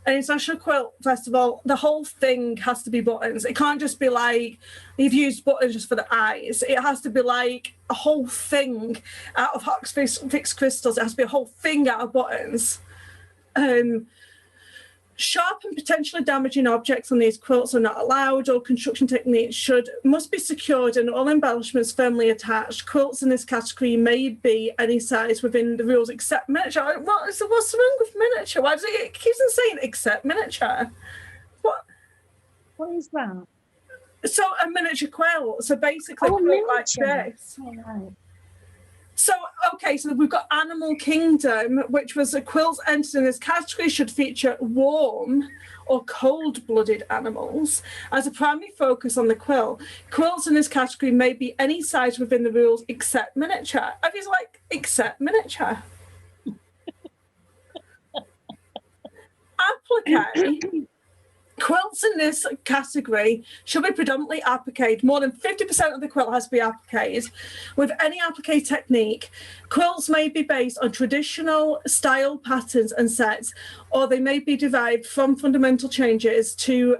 an International Quilt Festival, the whole thing has to be buttons. It can't just be like you've used buttons just for the eyes. It has to be like a whole thing out of hot fixed crystals. It has to be a whole thing out of buttons. Sharp and potentially damaging objects on these quilts are not allowed. All construction techniques must be secured and all embellishments firmly attached. Quilts in this category may be any size within the rules except miniature. What's wrong with miniature? Why does it keeps on saying except miniature? What is that? So a miniature quilt. So basically, a quilt like this. Oh, right. So, okay, so we've got Animal Kingdom, which was a quilts entered in this category should feature warm or cold-blooded animals as a primary focus on the quilt. Quilts in this category may be any size within the rules except miniature. I was like, except miniature. Applique. Quilts in this category should be predominantly appliqued. More than 50% of the quilt has to be appliqued. With any applique technique, quilts may be based on traditional style patterns and sets, or they may be derived from fundamental changes to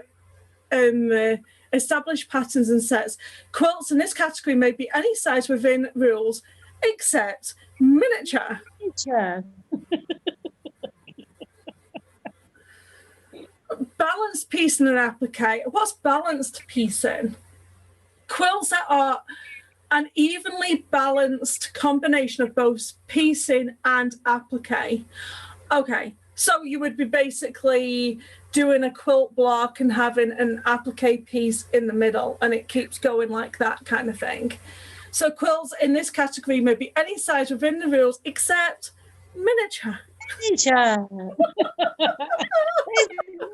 established patterns and sets. Quilts in this category may be any size within rules, except miniature. Miniature. Balanced piecing and applique. What's balanced piecing? Quilts that are an evenly balanced combination of both piecing and applique. Okay, so you would be basically doing a quilt block and having an applique piece in the middle, and it keeps going like that kind of thing. So quilts in this category may be any size within the rules except miniature. Miniature.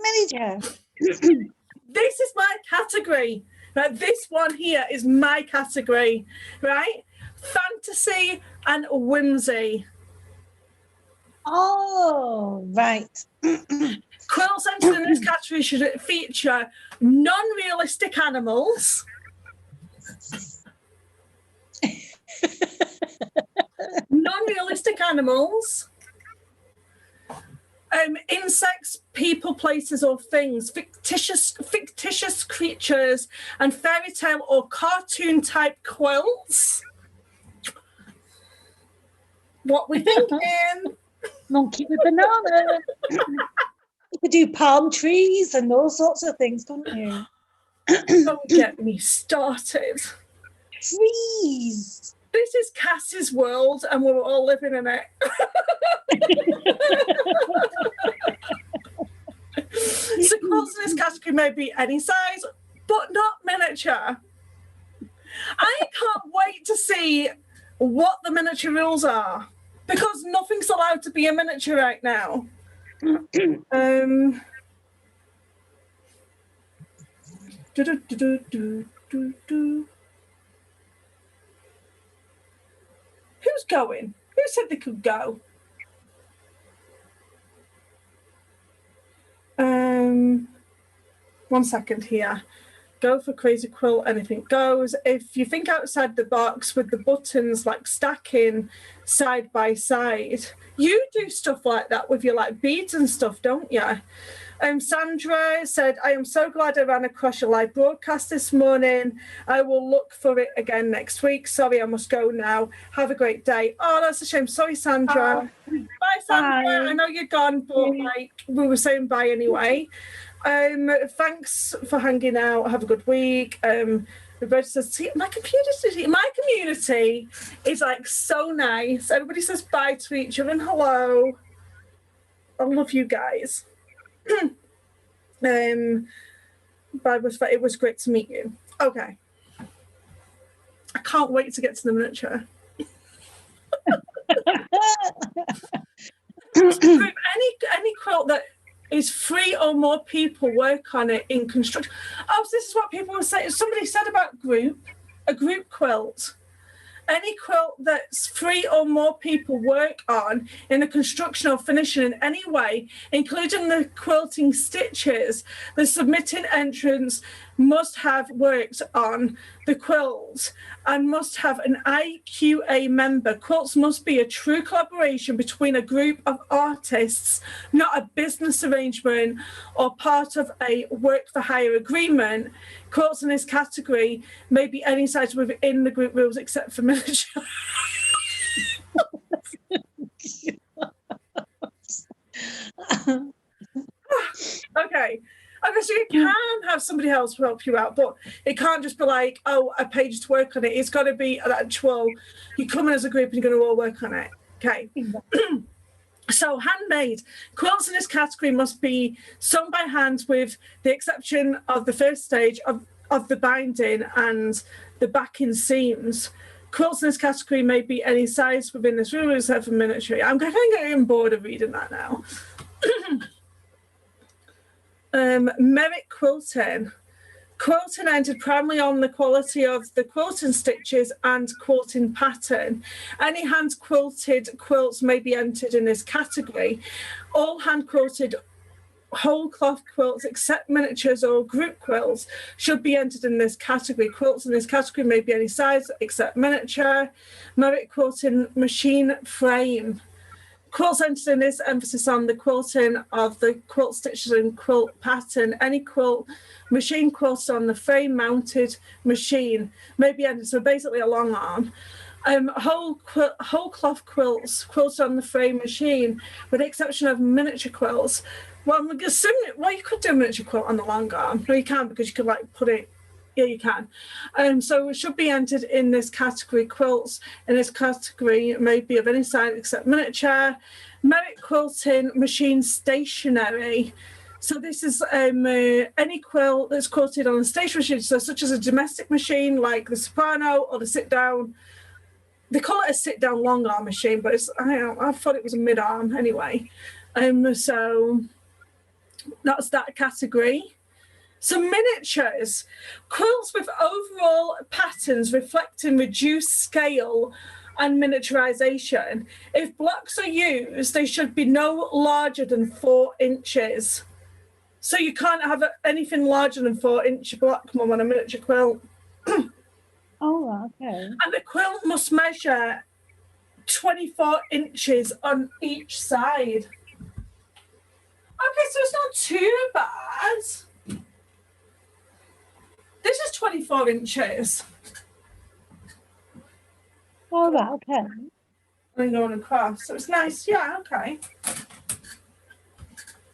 Miniature. This is my category. Right? This one here is my category, right? Fantasy and whimsy. Oh, right. Quilts entered in this category should feature non-realistic animals. Non-realistic animals. Insects, people, places, or things, fictitious creatures, and fairy tale or cartoon type quilts. What we thinking? Monkey with banana. You could do palm trees and all sorts of things, couldn't you? Don't get me started. Trees. This is Cassie's world, and we're all living in it. So quilts in this category may be any size, but not miniature. I can't wait to see what the miniature rules are, because nothing's allowed to be a miniature right now. Who's going? Who said they could go? One second here. Go for crazy quilt, anything goes. If you think outside the box with the buttons like stacking side by side, you do stuff like that with your like beads and stuff, don't you? Sandra said, I am so glad I ran across your live broadcast this morning. I will look for it again next week. Sorry, I must go now. Have a great day. Oh, that's a shame. Sorry, Sandra. Bye, Sandra. Bye. I know you're gone, but like we were saying bye anyway. Thanks for hanging out. Have a good week. Roberta says, see, my community is like so nice. Everybody says bye to each other and hello. I love you guys. It was great to meet you. Okay. I can't wait to get to the miniature. any quilt that is 3 or more people work on it in construction. Oh, so this is what people were saying. Somebody said about a group quilt. Any quilt that's 3 or more people work on in the construction or finishing in any way, including the quilting stitches, the submitting entrance must have worked on the quilt and must have an IQA member. Quilts must be a true collaboration between a group of artists, not a business arrangement or part of a work for hire agreement. Quilts in this category may be any size within the group rules except for miniature. Okay, so you can have somebody else help you out, but it can't just be like, oh, I paid you to work on it. It's got to be an actual, you come in as a group and you're going to all work on it. Okay. So handmade. Quilts in this category must be sewn by hand with the exception of the first stage of the binding and the backing seams. Quilts in this category may be any size within this rule except for miniature. I'm getting bored of reading that now. Merit quilting. Quilting entered primarily on the quality of the quilting stitches and quilting pattern. Any hand quilted quilts may be entered in this category. All hand quilted whole cloth quilts except miniatures or group quilts should be entered in this category. Quilts in this category may be any size except miniature. Merit quilting machine frame. Quilts entered in this emphasis on the quilting of the quilt stitches and quilt pattern. Any quilt machine quilted on the frame mounted machine may be entered. So basically a long arm. Whole cloth quilts quilted on the frame machine, with the exception of miniature quilts. Well, I'm assuming, you could do a miniature quilt on the long arm. No, you can't, because you could put it. Yeah, you can. So it should be entered in this category. Quilts in this category may be of any size except miniature. Merit quilting machine stationery. So this is any quilt that's quilted on a stationary machine, so such as a domestic machine like the Soprano or the sit-down. They call it a sit-down long arm machine, but I thought it was a mid-arm anyway. So that's that category. Some miniatures. Quilts with overall patterns reflecting reduced scale and miniaturization. If blocks are used, they should be no larger than 4 inches. So you can't have anything larger than 4-inch block, Mum, on a miniature quilt. Oh, okay. And the quilt must measure 24 inches on each side. Okay, so it's not too bad. This is 24 inches. All right, okay. And then going across. So it's nice. Yeah, okay.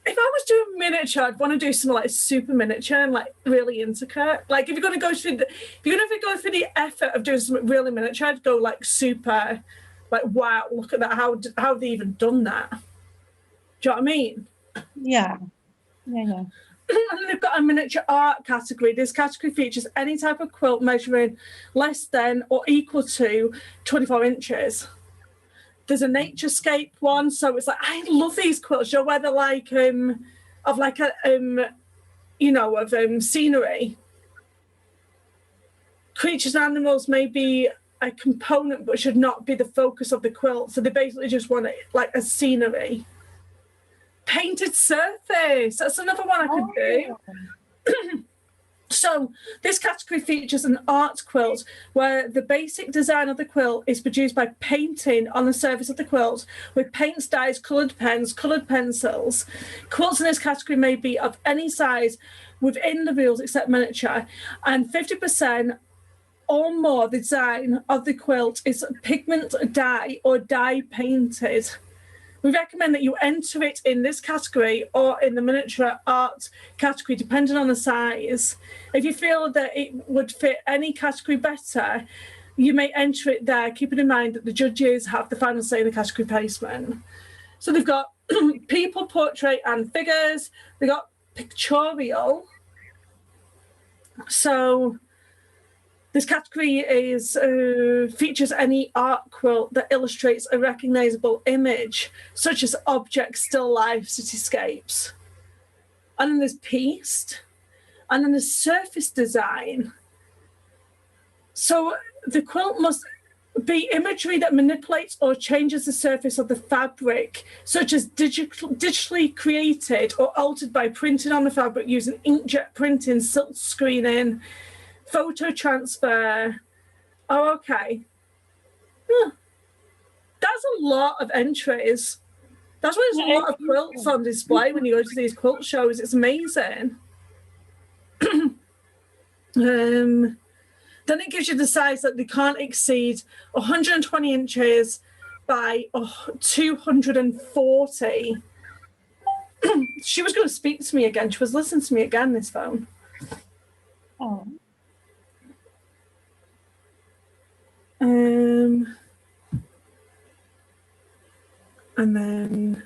If I was doing miniature, I'd want to do something like super miniature and really intricate. If you're going to go through the effort of doing something really miniature, I'd go super, wow, look at that. How have they even done that? Do you know what I mean? Yeah. And then they've got a miniature art category. This category features any type of quilt measuring less than or equal to 24 inches. There's a naturescape one, so it's I love these quilts. You know, where they're of scenery. Creatures and animals may be a component, but should not be the focus of the quilt. So they basically just want it a scenery. Painted surface. That's another one I could do. So this category features an art quilt where the basic design of the quilt is produced by painting on the surface of the quilt with paints, dyes, coloured pens, coloured pencils. Quilts in this category may be of any size within the rules except miniature, and 50% or more of the design of the quilt is pigment dye or dye painted. We recommend that you enter it in this category or in the miniature art category, depending on the size. If you feel that it would fit any category better, you may enter it there, keeping in mind that the judges have the final say in the category placement. So they've got people, portrait and figures. They've got pictorial. So this category features any art quilt that illustrates a recognizable image, such as objects, still life, cityscapes. And then there's pieced. And then there's surface design. So the quilt must be imagery that manipulates or changes the surface of the fabric, such as digitally created or altered by printing on the fabric using inkjet printing, silk screening, photo transfer. Oh, okay. That's a lot of entries. That's why there's a lot of quilts on display when you go to these quilt shows. It's amazing. Then it gives you the size that they can't exceed 120 inches by 240. She was going to speak to me again. She was listening to me again, this phone. Oh. And then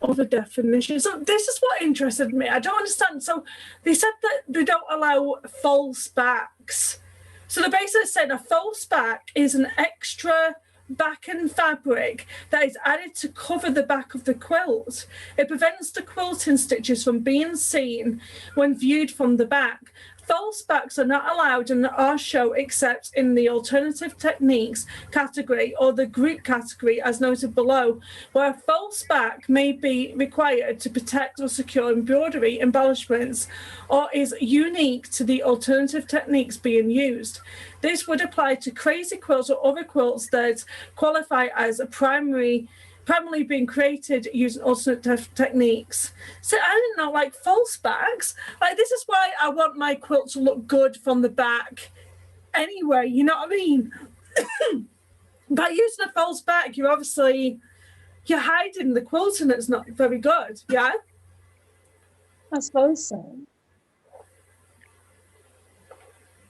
other definitions. So this is what interested me. I don't understand. So they said that they don't allow false backs. So they basically said a false back is an extra back and fabric that is added to cover the back of the quilt. It prevents the quilting stitches from being seen when viewed from the back. False backs are not allowed in our show except in the alternative techniques category or the group category as noted below, where a false back may be required to protect or secure embroidery embellishments or is unique to the alternative techniques being used. This would apply to crazy quilts or other quilts that qualify as a primarily being created using alternative techniques. So I didn't know, like false backs. Like this is why I want my quilt to look good from the back anyway, you know what I mean? By using a false back, you're hiding the quilt and it's not very good, yeah? I suppose so.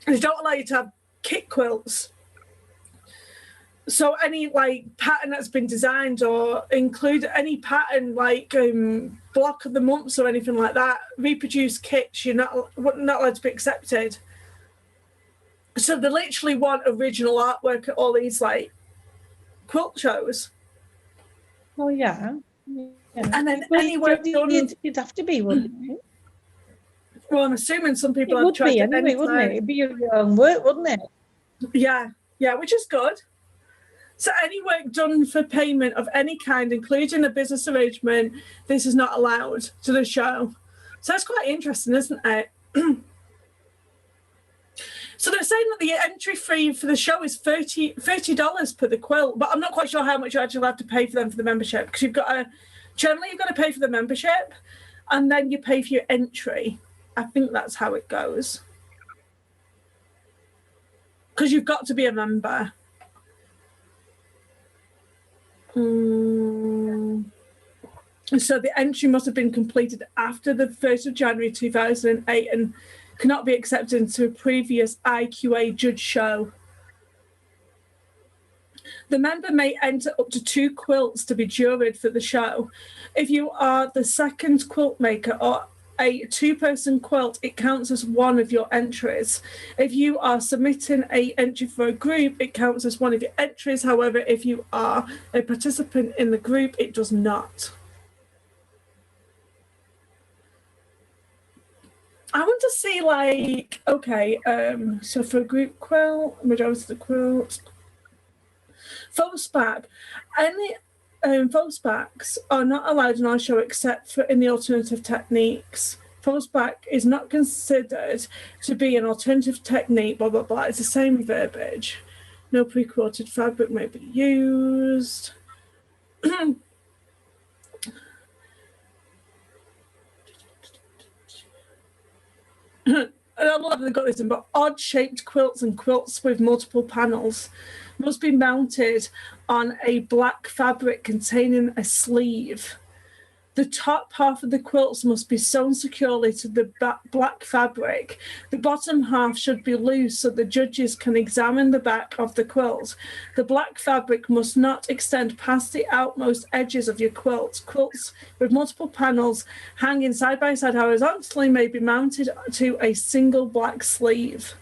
They don't allow you to have kit quilts. So any like pattern that's been designed or include any pattern like block of the months or anything like that, reproduced kits, you're not allowed to be accepted. So they literally want original artwork at all these like quilt shows. Oh yeah. And then anywhere you'd have to be, wouldn't you? Well, I'm assuming some people It have tried be to anyway, wouldn't it? It'd be your own work, wouldn't it? Yeah, which is good. So any work done for payment of any kind, including a business arrangement, this is not allowed to the show. So that's quite interesting, isn't it? So they're saying that the entry fee for the show is $30 per the quilt, but I'm not quite sure how much you actually have to pay for them for the membership, because generally you've got to pay for the membership and then you pay for your entry. I think that's how it goes. Because you've got to be a member. So the entry must have been completed after the 1st of January 2008 and cannot be accepted into a previous IQA judge show. The member may enter up to 2 quilts to be juried for the show. If you are the second quilt maker or a 2-person quilt, it counts as one of your entries. If you are submitting an entry for a group, it counts as one of your entries. However, if you are a participant in the group, it does not. I want to see like, okay, so for a group quilt, majority of the quilts, false back, any false backs are not allowed in our show except for in the alternative techniques. False back is not considered to be an alternative technique, blah, blah, blah. It's the same verbiage. No pre-quilted fabric may be used. And I'm not having got this in, but odd-shaped quilts and quilts with multiple panels must be mounted on a black fabric containing a sleeve. The top half of the quilts must be sewn securely to the black fabric. The bottom half should be loose so the judges can examine the back of the quilt. The black fabric must not extend past the outmost edges of your quilt. Quilts with multiple panels hanging side by side horizontally may be mounted to a single black sleeve.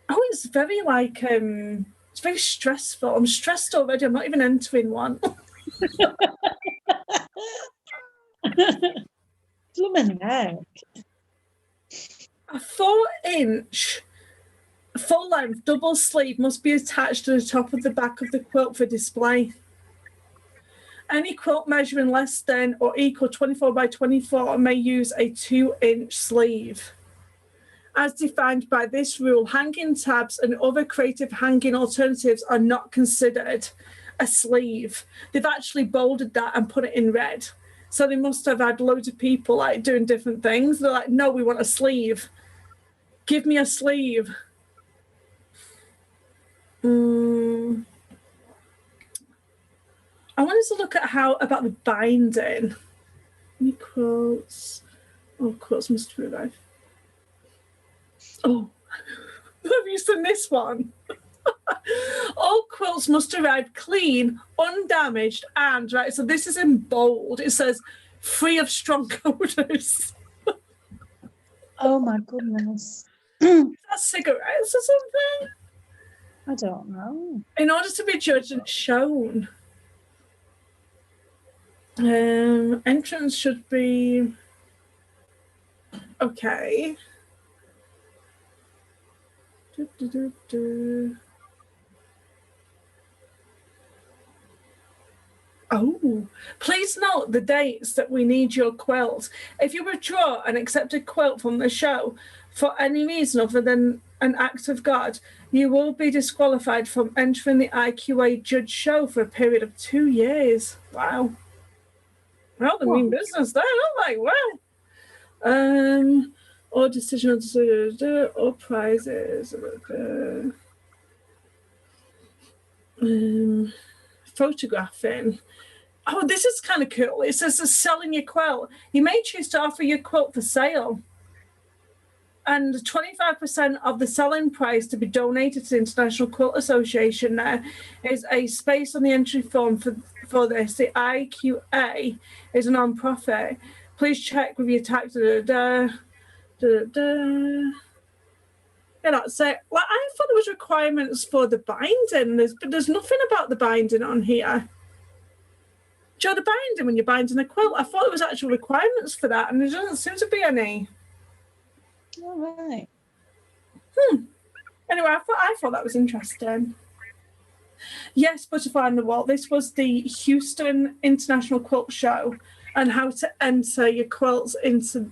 Oh, it's very like, it's very stressful. I'm stressed already. I'm not even entering one. Blooming heck. A 4-inch Full-length double sleeve must be attached to the top of the back of the quilt for display. Any quilt measuring less than or equal 24 by 24 may use a 2-inch sleeve. As defined by this rule, hanging tabs and other creative hanging alternatives are not considered a sleeve. They've actually bolded that and put it in red. So they must have had loads of people like doing different things. They're like, no, we want a sleeve. Give me a sleeve. I wanted to look at how about the binding. Any quilts? Oh, quilts must arrive. Oh, have you seen this one? All quilts must arrive clean, undamaged, and right. So this is in bold. It says free of strong odors. Oh my goodness. That's cigarettes or something? I don't know. In order to be judged and shown. Entrance should be okay. Oh, please note the dates that we need your quilt. If you withdraw an accepted quilt from the show for any reason other than an act of God, you will be disqualified from entering the IQA judge show for a period of 2 years. Wow. Well, they mean business there, aren't they? Wow. Or decision or prizes. Photographing. Oh, this is kind of cool. It says selling your quilt. You may choose to offer your quilt for sale. And 25% of the selling price to be donated to the International Quilt Association. There is a space on the entry form for this. The IQA is a non-profit. Please check with your tax. Yeah, that's it. Well, I thought there was requirements for the binding, but there's nothing about the binding on here. Do you know the binding when you're binding a quilt? I thought there was actual requirements for that, and there doesn't seem to be any. All right. Anyway, I thought that was interesting. Yes, Butterfly on the Wall. This was the Houston International Quilt Show and how to enter your quilts into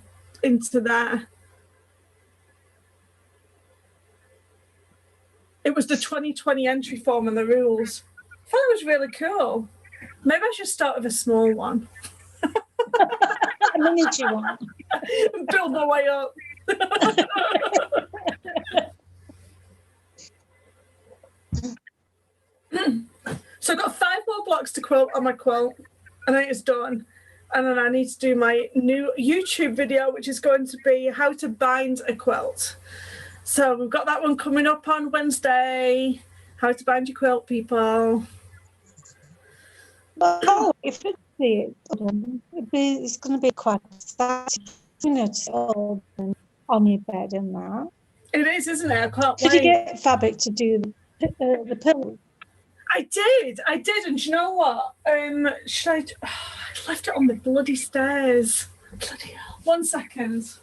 there. It was the 2020 entry form and the rules. I thought it was really cool. Maybe I should start with a small one. A miniature one. And build my way up. So I've got 5 more blocks to quilt on my quilt, and then it's done. And then I need to do my new YouTube video, which is going to be how to bind a quilt. So we've got that one coming up on Wednesday. How to bind your quilt, people. Well, if it's going to be quite exciting, on your bed and that. It is, isn't it? I can't Did wait. you get fabric to do the pillow? I did, and do you know what? I left it on the bloody stairs. Bloody hell. 1 second.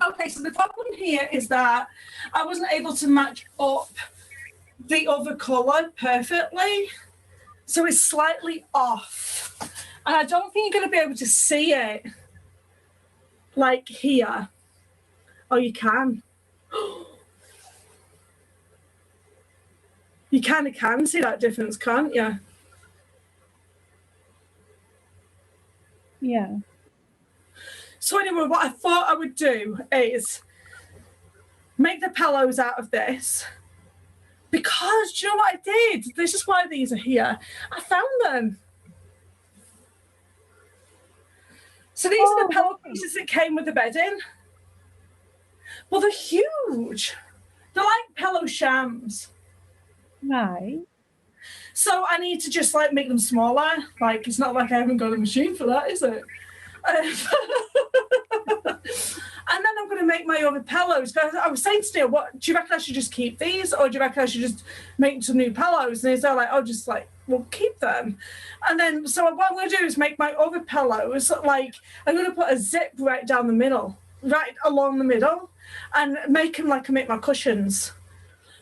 Okay, so the problem here is that I wasn't able to match up the other colour perfectly. So it's slightly off. And I don't think you're going to be able to see it like here. Oh, you can. You kind of can see that difference, can't you? Yeah. So anyway, what I thought I would do is make the pillows out of this. Because, do you know what I did? This is why these are here. I found them. So these are the pillow pieces that came with the bedding. Well, they're huge. They're like pillow shams. Right. So I need to just like make them smaller. Like, it's not like I haven't got a machine for that, is it? And then I'm going to make my other pillows. But I was saying to Neil, what do you reckon I should just keep these, or do you reckon I should just make some new pillows? And he's like, oh, just like, well, keep them. And then, so what I'm going to do is make my other pillows, like, I'm going to put a zip right down the middle, right along the middle, and make them like I make my cushions.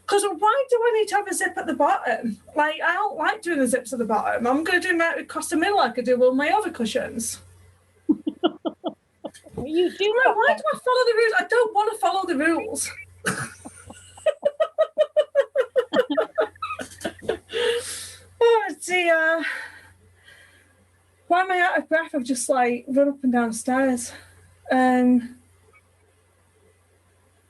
Because why do I need to have a zip at the bottom? Like, I don't like doing the zips at the bottom. I'm going to do that across the middle like I do all my other cushions. You do. Like, why do I follow the rules? I don't want to follow the rules. Oh dear. Why am I out of breath? I've just like run up and down stairs.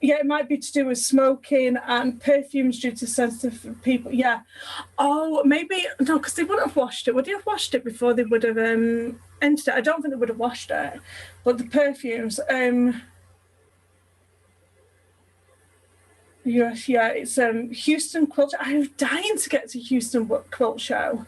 Yeah, it might be to do with smoking and perfumes due to sensitive people. Yeah. Oh, maybe no, because they wouldn't have washed it. Would they have washed it before they would have entered it? I don't think they would have washed it. But the perfumes, yes, yeah, it's Houston Quilt. I'm dying to get to Houston Quilt Show.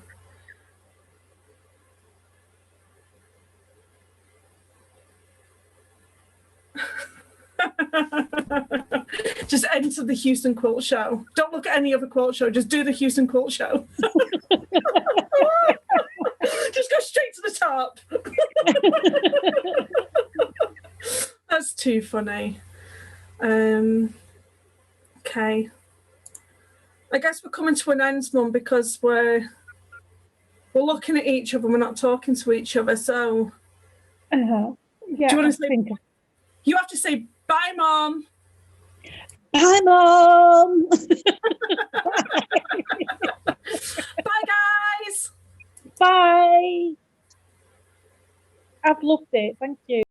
Just enter the Houston Quilt Show. Don't look at any other quilt show. Just do the Houston Quilt Show. Just go straight to the top. That's too funny. Okay. I guess we're coming to an end, Mum, because we're looking at each other. We're not talking to each other. So, Yeah. do you want to say? You have to say bye, Mom. Bye, Mom. Bye, guys. Bye. I've loved it. Thank you.